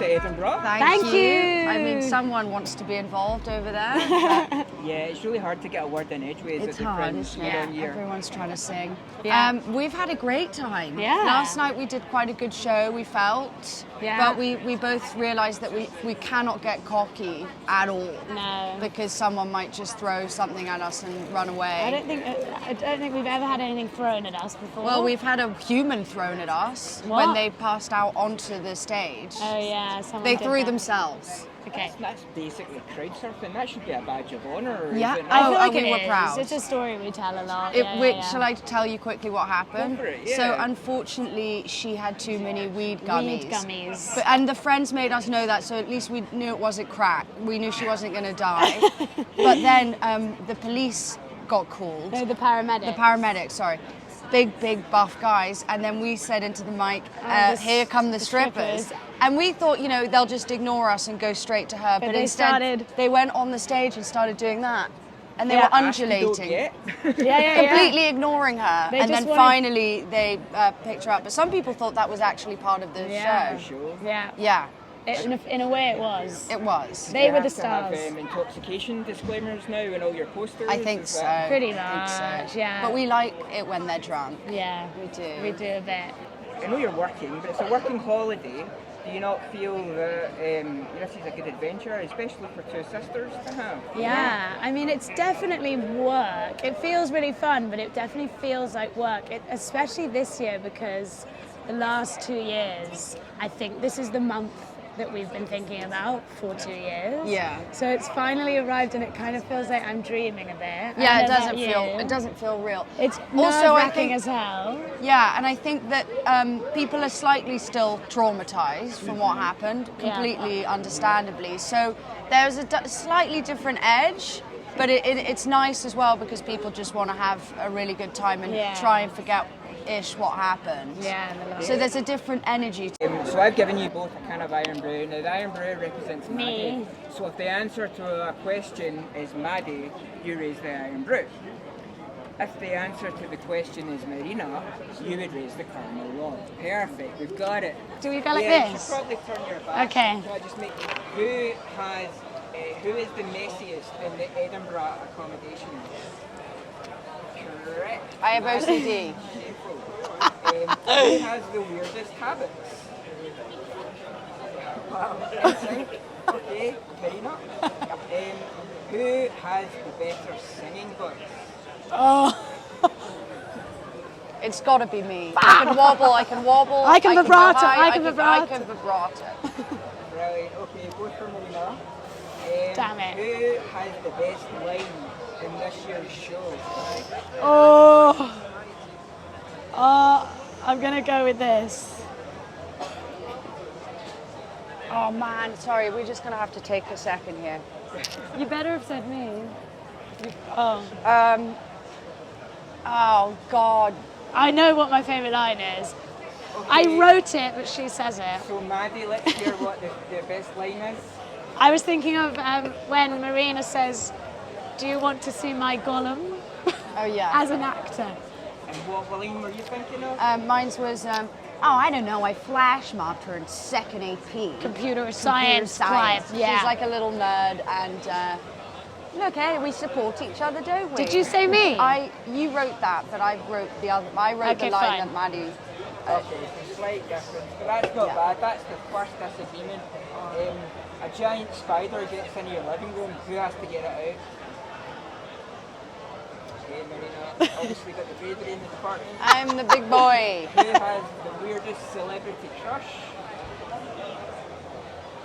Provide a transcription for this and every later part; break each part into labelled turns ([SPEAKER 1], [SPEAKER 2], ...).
[SPEAKER 1] to Edinburgh.
[SPEAKER 2] Thank you.
[SPEAKER 3] I mean, someone wants to be involved over there.
[SPEAKER 1] Yeah, it's really hard to get a word in edgeways
[SPEAKER 3] It's
[SPEAKER 1] at the
[SPEAKER 3] hard,
[SPEAKER 1] Fringe
[SPEAKER 3] isn't
[SPEAKER 1] year
[SPEAKER 3] it?
[SPEAKER 1] on year.
[SPEAKER 3] Everyone's trying to sing.
[SPEAKER 2] Yeah.
[SPEAKER 3] We've had a great time.
[SPEAKER 2] Yeah.
[SPEAKER 3] Last night we did quite a good show, we felt.
[SPEAKER 2] Yeah.
[SPEAKER 3] But we both realised that we cannot get cocky at all.
[SPEAKER 2] No.
[SPEAKER 3] Because someone might just throw something at us and run away.
[SPEAKER 2] I don't think we've ever had anything thrown at us before.
[SPEAKER 3] Well, we've had a human thrown at us
[SPEAKER 2] What?
[SPEAKER 3] when they passed out onto the stage.
[SPEAKER 2] Oh yeah, someone
[SPEAKER 3] They
[SPEAKER 2] did
[SPEAKER 3] threw
[SPEAKER 2] that.
[SPEAKER 3] themselves.
[SPEAKER 2] Okay.
[SPEAKER 1] That's basically crowd surfing. That should be a badge of honour.
[SPEAKER 3] Yeah.
[SPEAKER 1] Is it
[SPEAKER 2] I
[SPEAKER 1] not?
[SPEAKER 2] feel like
[SPEAKER 3] we
[SPEAKER 2] it
[SPEAKER 3] were
[SPEAKER 2] is.
[SPEAKER 3] proud.
[SPEAKER 2] It's a story we tell a lot.
[SPEAKER 3] Shall I tell you quickly what happened?
[SPEAKER 1] Go for it, yeah.
[SPEAKER 3] So unfortunately, she had too many weed gummies.
[SPEAKER 2] Weed gummies.
[SPEAKER 3] And the friends made us know that, so at least we knew it wasn't crack. We knew she wasn't going to die. But then the police got called.
[SPEAKER 2] No, the paramedic.
[SPEAKER 3] The paramedics, sorry. Big buff guys, and then we said into the mic, here come the strippers. And we thought, they'll just ignore us and go straight to her, but
[SPEAKER 2] they
[SPEAKER 3] instead
[SPEAKER 2] started-
[SPEAKER 3] they went on the stage and started doing that. And they
[SPEAKER 2] Yeah.
[SPEAKER 3] were undulating.
[SPEAKER 2] Yeah.
[SPEAKER 3] Completely ignoring her,
[SPEAKER 2] They
[SPEAKER 3] and
[SPEAKER 2] just
[SPEAKER 3] then
[SPEAKER 2] wanted-
[SPEAKER 3] finally they picked her up. But some people thought that was actually part of the
[SPEAKER 2] Yeah.
[SPEAKER 3] show.
[SPEAKER 2] Yeah.
[SPEAKER 3] Yeah,
[SPEAKER 2] In a way, it was.
[SPEAKER 3] it was.
[SPEAKER 2] They were the
[SPEAKER 1] have to have,
[SPEAKER 2] stars.
[SPEAKER 1] intoxication disclaimers now in all your posters.
[SPEAKER 3] I think
[SPEAKER 1] is
[SPEAKER 3] so.
[SPEAKER 1] that-
[SPEAKER 2] Pretty
[SPEAKER 3] I
[SPEAKER 2] much.
[SPEAKER 3] think so.
[SPEAKER 2] Yeah.
[SPEAKER 3] But we like it when they're drunk.
[SPEAKER 2] Yeah.
[SPEAKER 3] We do.
[SPEAKER 2] We do a bit.
[SPEAKER 1] I know you're working, but it's a working holiday. Do you not feel that this is a good adventure, especially for two sisters to have?
[SPEAKER 2] Yeah, I mean, it's definitely work. It feels really fun, but it definitely feels like work, especially this year because the last 2 years, I think this is the month that we've been thinking about for 2 years.
[SPEAKER 3] Yeah.
[SPEAKER 2] So it's finally arrived and it kind of feels like I'm dreaming a bit. I
[SPEAKER 3] Yeah,
[SPEAKER 2] don't
[SPEAKER 3] it
[SPEAKER 2] know
[SPEAKER 3] doesn't
[SPEAKER 2] about
[SPEAKER 3] feel.
[SPEAKER 2] you.
[SPEAKER 3] It doesn't feel real.
[SPEAKER 2] It's
[SPEAKER 3] Also, I
[SPEAKER 2] nerve-wracking
[SPEAKER 3] think.
[SPEAKER 2] as hell.
[SPEAKER 3] Yeah, and I think that people are slightly still traumatized from what happened, completely understandably. So there's a slightly different edge, but it's nice as well because people just want to have a really good time and try and forget what happened.
[SPEAKER 2] Yeah, in the last
[SPEAKER 3] So there's a different energy.
[SPEAKER 1] So I've given you both a can of Iron Brew. Now the Iron Brew represents
[SPEAKER 2] Me.
[SPEAKER 1] Maddie. So if the answer to a question is Maddie, you raise the Iron Brew. If the answer to the question is Marina, you would raise the caramel rum. Perfect, we've got it.
[SPEAKER 2] Do we go like
[SPEAKER 1] You
[SPEAKER 2] this?
[SPEAKER 1] should probably turn your back.
[SPEAKER 2] Okay.
[SPEAKER 1] So I just make who is the messiest in the Edinburgh accommodation? Correct.
[SPEAKER 3] I have OCD.
[SPEAKER 1] Who has the weirdest habits? Okay, Marina. Who has the better singing voice?
[SPEAKER 3] It's got to be me. I can wobble. I can
[SPEAKER 2] I can
[SPEAKER 3] go
[SPEAKER 2] vibrato,
[SPEAKER 3] high,
[SPEAKER 2] I can vibrato.
[SPEAKER 1] Brilliant. Okay, both for Marina.
[SPEAKER 2] Damn it.
[SPEAKER 1] Who has the best line in this year's show?
[SPEAKER 2] I'm gonna go with this.
[SPEAKER 3] Oh man, sorry, we're just gonna have to take a second here.
[SPEAKER 2] You better have said me. Oh.
[SPEAKER 3] Oh God.
[SPEAKER 2] I know what my favourite line is.
[SPEAKER 1] Okay.
[SPEAKER 2] I wrote it, but she says it.
[SPEAKER 1] So Maddie, let's hear what the best line is.
[SPEAKER 2] I was thinking of when Marina says, "Do you want to see my Gollum?"
[SPEAKER 3] Oh yeah.
[SPEAKER 2] As an actor.
[SPEAKER 1] And what line were you thinking of?
[SPEAKER 3] Mine was, I don't know, I flash mobbed her in second AP.
[SPEAKER 2] Computer science club. Yeah.
[SPEAKER 3] She's like a little nerd and, look, we support each other, don't we?
[SPEAKER 2] Did you say me?
[SPEAKER 3] You wrote that, but I wrote the other, I wrote the
[SPEAKER 2] Okay,
[SPEAKER 3] line
[SPEAKER 2] fine.
[SPEAKER 3] that Maddie...
[SPEAKER 1] Okay, so slight difference, but that's not bad. That's the first disagreement. A giant spider gets into your living room. Who has to get it out? Okay, Marina, obviously got the bravery in the department.
[SPEAKER 3] I'm the big boy.
[SPEAKER 1] Who has the weirdest celebrity crush?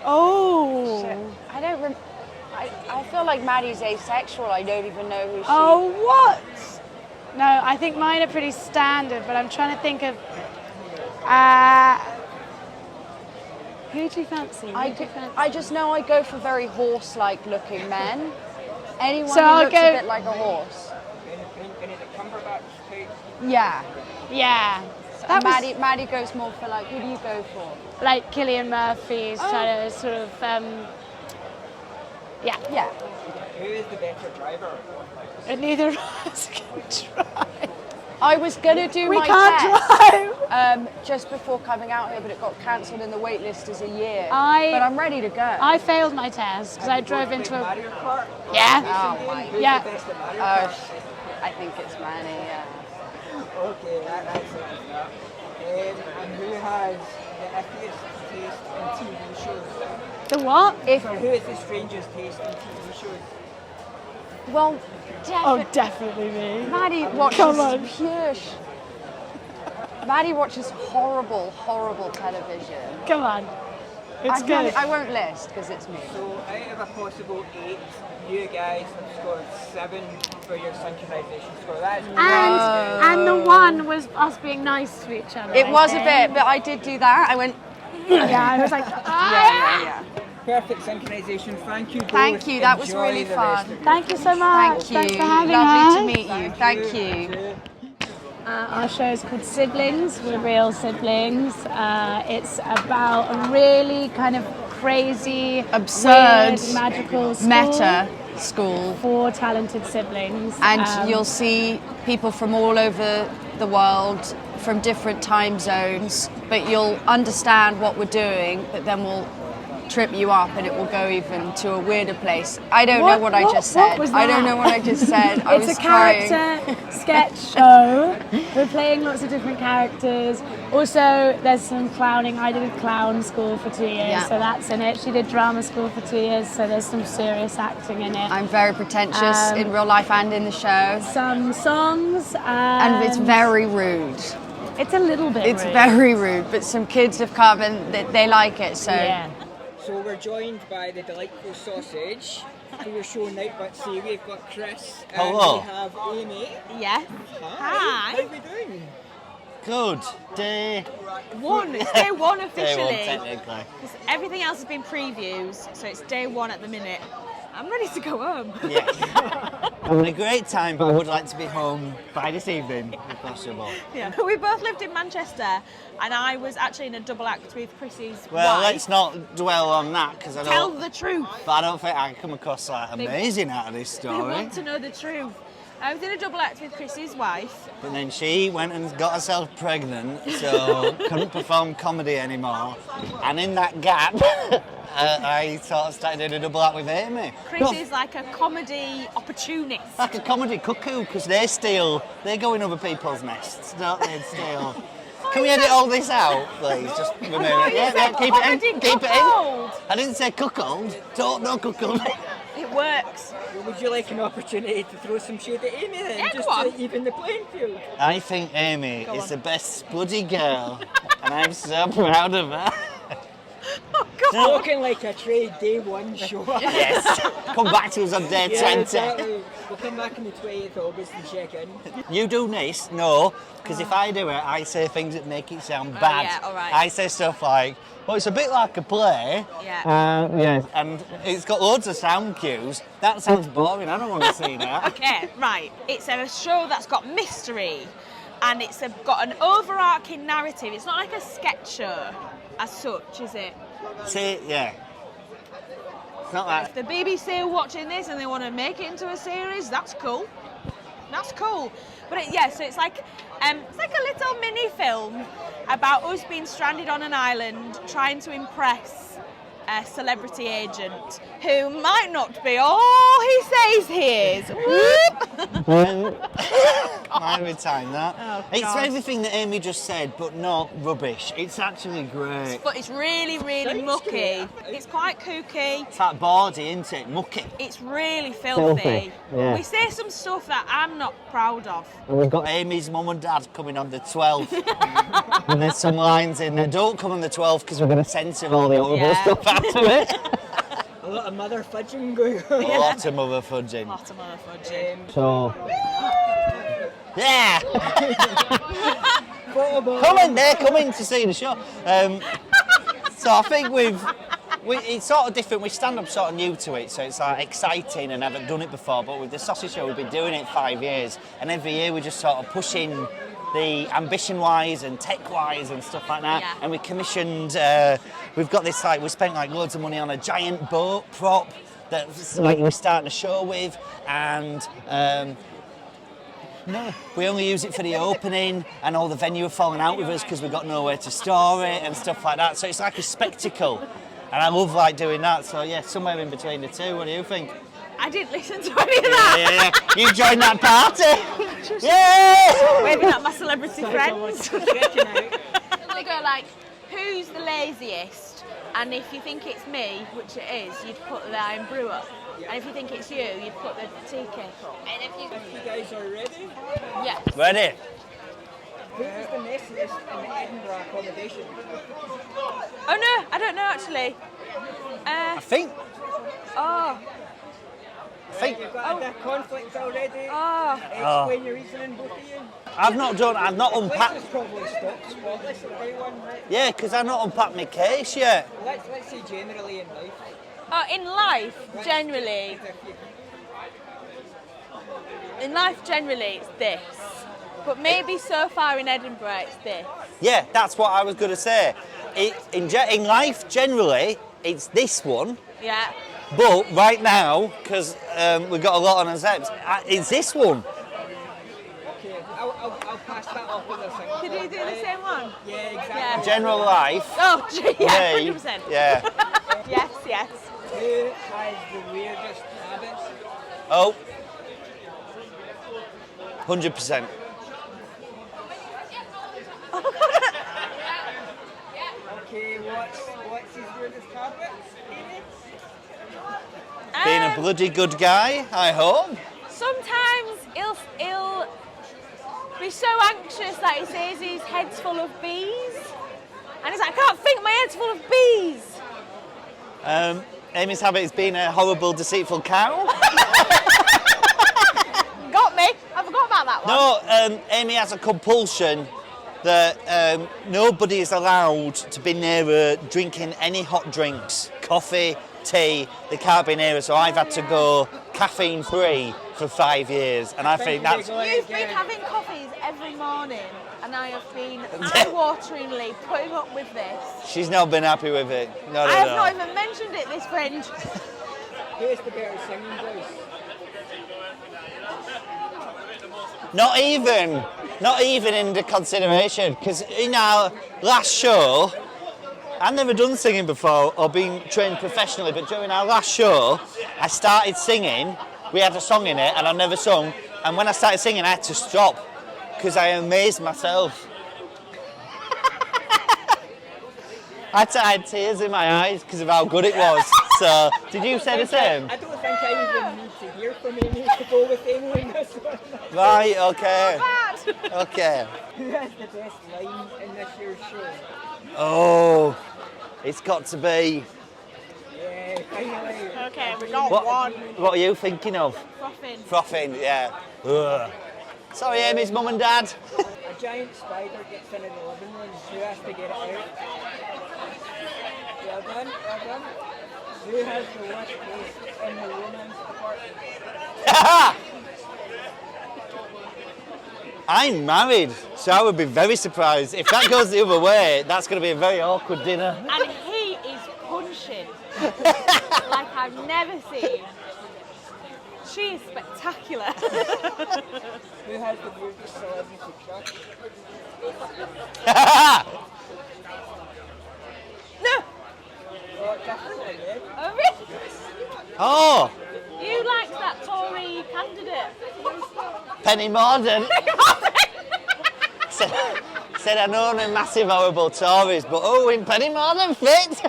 [SPEAKER 2] Oh.
[SPEAKER 3] I don't rem- I feel like Maddie's asexual. I don't even know who she...
[SPEAKER 2] Oh, what? No, I think mine are pretty standard, but I'm trying to think of... who do you fancy?
[SPEAKER 3] I just know I go for very horse-like looking men. Anyone
[SPEAKER 2] So
[SPEAKER 3] who
[SPEAKER 2] I'll
[SPEAKER 3] looks
[SPEAKER 2] go-
[SPEAKER 3] a bit like a horse.
[SPEAKER 1] Benedict Cumberbatch type.
[SPEAKER 3] Yeah.
[SPEAKER 2] Yeah.
[SPEAKER 3] And
[SPEAKER 2] That was
[SPEAKER 3] Maddie goes more for like, who do you go for?
[SPEAKER 2] like Cillian Murphy's trying to sort of... yeah.
[SPEAKER 1] Who is the better driver?
[SPEAKER 2] And neither of us can drive.
[SPEAKER 3] I was going to do
[SPEAKER 2] We
[SPEAKER 3] my
[SPEAKER 2] can't
[SPEAKER 3] test just before coming out here, but it got cancelled and the wait list is a year. But I'm ready to go.
[SPEAKER 2] I failed my test because I drove into a...
[SPEAKER 1] Mario Kart?
[SPEAKER 2] Yeah.
[SPEAKER 3] Oh my
[SPEAKER 1] Who's
[SPEAKER 2] Yeah.
[SPEAKER 1] the best at Mario Kart?
[SPEAKER 3] I think it's Manny, yeah.
[SPEAKER 1] Okay, that's that. And who has the iffiest taste in TV shows?
[SPEAKER 2] The what?
[SPEAKER 1] So who has the strangest taste in TV shows?
[SPEAKER 3] Well,
[SPEAKER 2] Definitely me.
[SPEAKER 3] Maddie watches
[SPEAKER 2] Come on.
[SPEAKER 3] Maddie watches horrible, horrible television.
[SPEAKER 2] Come on. It's good.
[SPEAKER 3] I won't list because it's me.
[SPEAKER 1] So out of a possible 8, you guys have scored 7 for your synchronization score. That's
[SPEAKER 2] And the one was us being nice to each other.
[SPEAKER 3] It
[SPEAKER 2] I
[SPEAKER 3] was a
[SPEAKER 2] think.
[SPEAKER 3] bit, but I did do that. I went,
[SPEAKER 2] Yeah, I was like,
[SPEAKER 3] yeah.
[SPEAKER 1] perfect synchronization. Thank you both.
[SPEAKER 3] Thank you, that was
[SPEAKER 1] Enjoy
[SPEAKER 3] really
[SPEAKER 1] the
[SPEAKER 3] fun.
[SPEAKER 1] rest of
[SPEAKER 2] Thank you so much.
[SPEAKER 3] Thank you.
[SPEAKER 2] Thanks for having
[SPEAKER 3] Lovely
[SPEAKER 2] us.
[SPEAKER 3] to meet you. Thank you.
[SPEAKER 2] Our show is called Siblings. We're real siblings. It's about a really kind of crazy,
[SPEAKER 3] Absurd,
[SPEAKER 2] weird, magical school
[SPEAKER 3] Meta school.
[SPEAKER 2] for talented siblings.
[SPEAKER 3] And you'll see people from all over the world, from different time zones, but you'll understand what we're doing, but then we'll trip you up and it will go even to a weirder place. I don't know what I just said.
[SPEAKER 2] was
[SPEAKER 3] I don't
[SPEAKER 2] that?
[SPEAKER 3] know what I just said. I
[SPEAKER 2] It's
[SPEAKER 3] was
[SPEAKER 2] a
[SPEAKER 3] trying.
[SPEAKER 2] character sketch show. We're playing lots of different characters. Also, there's some clowning. I did clown school for 2 years,
[SPEAKER 3] Yeah.
[SPEAKER 2] so that's in it. She did drama school for 2 years, so there's some serious acting in it.
[SPEAKER 3] I'm very pretentious in real life and in the show.
[SPEAKER 2] Some songs.
[SPEAKER 3] And it's very rude.
[SPEAKER 2] It's a little bit
[SPEAKER 3] It's
[SPEAKER 2] rude.
[SPEAKER 3] very rude, but some kids have come and they like it, so.
[SPEAKER 2] Yeah.
[SPEAKER 1] So we're joined by the delightful sausage for your show Night But See. We've got Chris and
[SPEAKER 4] Hello.
[SPEAKER 1] we have Amy.
[SPEAKER 5] Yes.
[SPEAKER 1] Hi. How are we doing?
[SPEAKER 4] Good. Day
[SPEAKER 5] One. It's day one
[SPEAKER 4] day
[SPEAKER 5] officially.
[SPEAKER 4] one, technically.
[SPEAKER 5] 'Cause everything else has been previews, so it's day one at the minute. I'm ready to go home.
[SPEAKER 4] Yes. Having a great time, but I would like to be home by this evening, if possible.
[SPEAKER 5] Yeah. We both lived in Manchester, and I was actually in a double act with Chrissy's
[SPEAKER 4] Well,
[SPEAKER 5] wife.
[SPEAKER 4] let's not dwell on that because I
[SPEAKER 5] Tell
[SPEAKER 4] don't.
[SPEAKER 5] the truth.
[SPEAKER 4] But I don't think I come across like amazing out of this
[SPEAKER 5] They
[SPEAKER 4] story.
[SPEAKER 5] want to know the truth. I was in a double act with Chrissy's wife.
[SPEAKER 4] But then she went and got herself pregnant, so couldn't perform comedy anymore. And in that gap, I sort of started doing a double act with Amy.
[SPEAKER 5] Chris is like a comedy opportunist.
[SPEAKER 4] Like a comedy cuckoo, because they go in other people's nests, don't they, and steal. Can we edit all this out, please? Just remove
[SPEAKER 5] thought
[SPEAKER 4] it.
[SPEAKER 5] you
[SPEAKER 4] Yeah,
[SPEAKER 5] said
[SPEAKER 4] keep it in.
[SPEAKER 5] comedy
[SPEAKER 4] Keep it
[SPEAKER 5] cuckold.
[SPEAKER 4] in. I didn't say cuckold. Don't know cuckold.
[SPEAKER 5] It works.
[SPEAKER 1] Well, would you like an opportunity to throw some shade at Amy then?
[SPEAKER 5] Yeah,
[SPEAKER 1] just
[SPEAKER 5] go on.
[SPEAKER 1] to even the playing field?
[SPEAKER 4] I think Amy
[SPEAKER 5] Go
[SPEAKER 4] is
[SPEAKER 5] on.
[SPEAKER 4] the best spuddy girl, and I'm so proud of her.
[SPEAKER 5] Oh, God.
[SPEAKER 1] Talking like a trade day one show.
[SPEAKER 4] Yes. Come back to us on day 20.
[SPEAKER 1] Exactly. We'll come back on the 20th of August and check in.
[SPEAKER 4] You do this? No, because if I do it, I say things that make it sound bad.
[SPEAKER 5] yeah, all right.
[SPEAKER 4] I say stuff like, well, it's a bit like a play.
[SPEAKER 5] Yeah.
[SPEAKER 4] Yes. And it's got loads of sound cues. That sounds boring. I don't want to see that.
[SPEAKER 5] Okay, right. It's a show that's got mystery, and it's got an overarching narrative. It's not like a sketch show as such, is it?
[SPEAKER 4] See, yeah. It's not
[SPEAKER 5] If
[SPEAKER 4] that.
[SPEAKER 5] the BBC are watching this and they want to make it into a series, that's cool. That's cool. But so it's like a little mini film about us being stranded on an island trying to impress a celebrity agent who might not be all he says he is. Whoop!
[SPEAKER 4] Every time that.
[SPEAKER 5] Oh,
[SPEAKER 4] It's
[SPEAKER 5] God.
[SPEAKER 4] everything that Amy just said, but not rubbish. It's actually great.
[SPEAKER 5] But it's really, really mucky. It's quite kooky.
[SPEAKER 4] It's like bawdy, isn't it? Mucky.
[SPEAKER 5] It's really filthy.
[SPEAKER 4] Filthy, yeah.
[SPEAKER 5] We say some stuff that I'm not proud of.
[SPEAKER 4] And we've got Amy's mum and dad coming on the 12th. And there's some lines in there. Don't come on the 12th because we're going to censor all the horrible
[SPEAKER 5] Yeah.
[SPEAKER 4] stuff out of it.
[SPEAKER 1] A lot of mother fudging going on.
[SPEAKER 4] A lot of mother fudging.
[SPEAKER 5] Lot of motherfucking.
[SPEAKER 4] So. Yeah!
[SPEAKER 1] Photo ball.
[SPEAKER 4] Come in to see the show. So I think it's sort of different. We stand up sort of new to it, so it's like exciting and haven't done it before. But with the Sausage Show, we've been doing it 5 years, and every year we're just sort of pushing the ambition-wise and tech-wise and stuff like that.
[SPEAKER 5] Yeah.
[SPEAKER 4] And we commissioned. We've got this we spent like loads of money on a giant boat prop that like we're starting a show with, and. No, we only use it for the opening, and all the venue are falling out with us because we've got nowhere to store it and stuff like that. So it's like a spectacle, and I love like doing that. So yeah, somewhere in between the two. What do you think?
[SPEAKER 5] I didn't listen to any of that.
[SPEAKER 4] Yeah. You joined that party. Yeah.
[SPEAKER 5] Waving at my celebrity friends. They go like, who's the laziest? And if you think it's me, which it is, you'd put the iron brew up. And if you think it's you, you'd put the tea cake up. And if you
[SPEAKER 1] guys are ready?
[SPEAKER 5] Yes.
[SPEAKER 4] Ready?
[SPEAKER 1] Who was the messiest in the Edinburgh accommodation?
[SPEAKER 5] Oh no, I don't know actually.
[SPEAKER 4] I think.
[SPEAKER 5] Oh.
[SPEAKER 1] You've got that conflict already. Explain your reasoning, both of you.
[SPEAKER 4] I've not unpacked.
[SPEAKER 1] This probably stopped spotless at day one, right?
[SPEAKER 4] Yeah, because I've not unpacked my case yet.
[SPEAKER 1] Let's say generally in life.
[SPEAKER 5] In life, generally. In life, generally, it's this. But maybe so far in Edinburgh, it's this.
[SPEAKER 4] Yeah, that's what I was going to say. In life, generally, it's this one.
[SPEAKER 5] Yeah.
[SPEAKER 4] But right now, because we've got a lot on our steps, it's this one.
[SPEAKER 1] Okay, I'll pass that off with a thing.
[SPEAKER 5] Did you do the same one?
[SPEAKER 1] Yeah, exactly.
[SPEAKER 5] Yeah.
[SPEAKER 4] General life.
[SPEAKER 5] Oh, yeah,
[SPEAKER 4] Me,
[SPEAKER 5] 100%.
[SPEAKER 4] Yeah.
[SPEAKER 5] Yes, yes.
[SPEAKER 1] Who has the weirdest habits?
[SPEAKER 4] Oh. 100%.
[SPEAKER 1] Okay, what's his weirdest habits?
[SPEAKER 4] Being a bloody good guy, I hope.
[SPEAKER 5] Sometimes he'll be so anxious that he says his head's full of bees. And he's like, I can't think, my head's full of bees.
[SPEAKER 4] Amy's habit is being a horrible, deceitful cow.
[SPEAKER 5] Got me. I forgot about that one.
[SPEAKER 4] No, Amy has a compulsion that nobody is allowed to be near her drinking any hot drinks, coffee, tea. They can't be near her, so I've had to go caffeine-free for 5 years, and I think that's...
[SPEAKER 5] You've been having coffees every morning, and I have been eye-wateringly putting up with this.
[SPEAKER 4] She's not been happy with it. No,
[SPEAKER 5] I have not even mentioned it, this friend.
[SPEAKER 1] Who's the better singing voice?
[SPEAKER 4] Not even in the consideration, because in our last show, I've never done singing before or been trained professionally, but during our last show, I started singing. We had a song in it, and I've never sung. And when I started singing, I had to stop because I amazed myself. I had tears in my eyes because of how good it was. So, did you say the same?
[SPEAKER 1] I don't think I even need to hear from Amy to go with Amy in this one.
[SPEAKER 4] Right, okay. Okay.
[SPEAKER 1] Who has the best line in this year's show?
[SPEAKER 4] Oh, it's got to be.
[SPEAKER 1] Yeah, finally.
[SPEAKER 5] Okay, we got one.
[SPEAKER 4] What are you thinking of?
[SPEAKER 5] Frothing.
[SPEAKER 4] Frothing, yeah. Ugh. Sorry, Amy's mum and dad.
[SPEAKER 1] A giant spider gets into the living room. Who has to get it out? Well done, well done. Who has the worst taste in the romance department?
[SPEAKER 4] I'm married, so I would be very surprised. If that goes the other way, that's going to be a very awkward dinner.
[SPEAKER 5] And he is punching like I've never seen. She is spectacular.
[SPEAKER 1] Who has the weirdest celebrity crush?
[SPEAKER 5] No.
[SPEAKER 1] Oh, definitely did.
[SPEAKER 5] Oh, really?
[SPEAKER 4] Oh,
[SPEAKER 5] You liked that Tory candidate.
[SPEAKER 4] Penny Morden. said I know they're massive, horrible Tories, but in Penny Morden fit.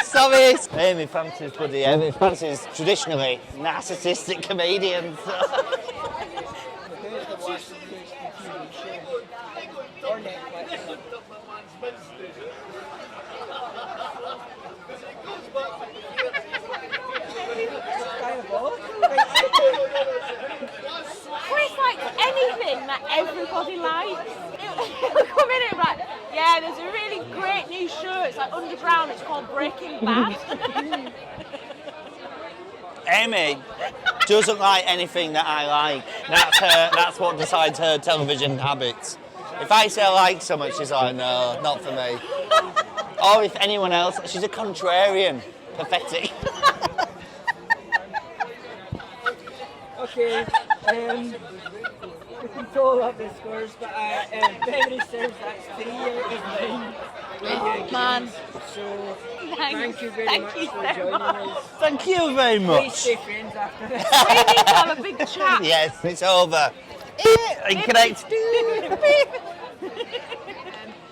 [SPEAKER 4] Sorry. Amy fancies fancies traditionally narcissistic comedians.
[SPEAKER 1] Who's the worst taste in TV show? Or Netflix?
[SPEAKER 5] Chris likes anything that everybody likes. He'll come in and be like, yeah, there's a really great new show. It's like underground. It's called Breaking Bad.
[SPEAKER 4] Amy doesn't like anything that I like. That's what decides her television habits. If I say I like something, she's like, no, not for me. Or if anyone else, she's a contrarian. Pathetic.
[SPEAKER 1] Okay, We can total up the scores, but memory serves that's 3 out of 9.
[SPEAKER 5] Oh, man.
[SPEAKER 1] So,
[SPEAKER 5] Thanks.
[SPEAKER 1] thank you very
[SPEAKER 5] Thank
[SPEAKER 1] much
[SPEAKER 5] you
[SPEAKER 1] for
[SPEAKER 5] so
[SPEAKER 1] joining
[SPEAKER 5] much.
[SPEAKER 1] us.
[SPEAKER 4] Thank you very
[SPEAKER 1] Please
[SPEAKER 4] much.
[SPEAKER 1] stay friends after this.
[SPEAKER 5] We need to have a big chat.
[SPEAKER 4] Yes, it's over. Incorrect.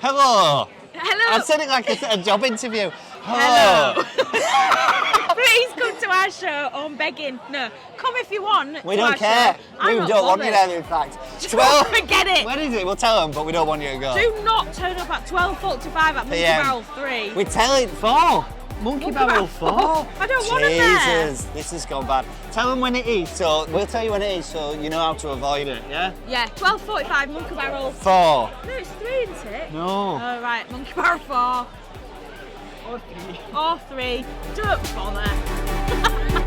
[SPEAKER 4] Hello.
[SPEAKER 5] Hello.
[SPEAKER 4] I said it like a job interview. Hello.
[SPEAKER 5] Please come to our show. Oh, I'm begging. No, come if you want.
[SPEAKER 4] We
[SPEAKER 5] to
[SPEAKER 4] don't
[SPEAKER 5] our
[SPEAKER 4] care.
[SPEAKER 5] show. I'm
[SPEAKER 4] We
[SPEAKER 5] not
[SPEAKER 4] don't want you
[SPEAKER 5] bothered.
[SPEAKER 4] there, in fact.
[SPEAKER 5] Forget it.
[SPEAKER 4] When is it? We'll tell them, but we don't want you to go.
[SPEAKER 5] Do not turn up at 12:45 at Monkey
[SPEAKER 4] PM.
[SPEAKER 5] Barrel 3.
[SPEAKER 4] We tell it 4. Monkey Barrel 4.
[SPEAKER 5] I don't want them there.
[SPEAKER 4] Jesus, this has gone bad. Tell them when it is, so we'll tell you when it is, so you know how to avoid it, yeah?
[SPEAKER 5] Yeah, 12:45 Monkey Barrel.
[SPEAKER 4] 4.
[SPEAKER 5] No, it's 3, isn't it?
[SPEAKER 4] No.
[SPEAKER 5] All right, Monkey Barrel 4.
[SPEAKER 1] Or 3.
[SPEAKER 5] Or 3. Don't bother.